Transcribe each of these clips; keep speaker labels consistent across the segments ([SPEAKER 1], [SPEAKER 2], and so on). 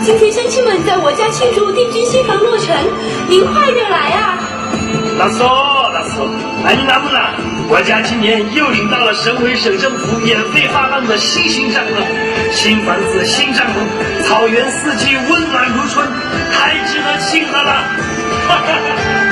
[SPEAKER 1] 今天乡亲们在我家庆祝定居新房落成，您快点来啊！
[SPEAKER 2] 大嫂，哎，你拿不拿？我家今年又领到了省委省政府免费发放的新帐篷，新房子新帐篷，草原四季温暖如春，太值得庆贺了！哈哈哈。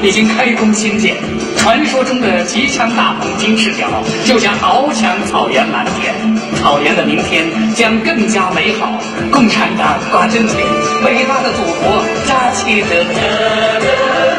[SPEAKER 3] 已经开工兴建，传说中的极强大鹏金翅鸟就将翱翔草原蓝天，草原的明天将更加美好。共产党挂真铁，伟大的祖国扎起德。